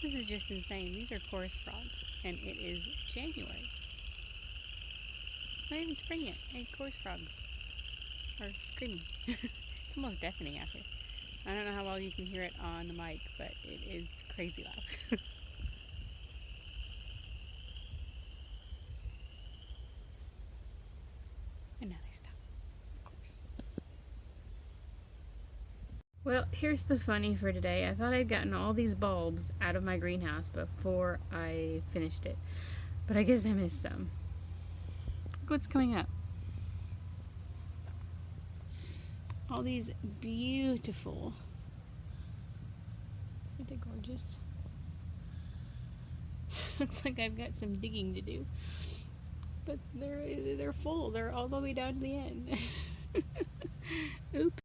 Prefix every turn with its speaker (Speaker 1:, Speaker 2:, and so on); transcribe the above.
Speaker 1: This is just insane. These are chorus frogs, and it is January. It's not even spring yet. Hey, chorus frogs are screaming. It's almost deafening out here. I don't know how well you can hear it on the mic, but it is crazy loud. And now they stop, of course. Well, here's the funny for today. I thought I'd gotten all these bulbs out of my greenhouse before I finished it, but I guess I missed some. Look what's coming up. All these beautiful, aren't they gorgeous? Looks like I've got some digging to do, but they're full. They're all the way down to the end. Oops.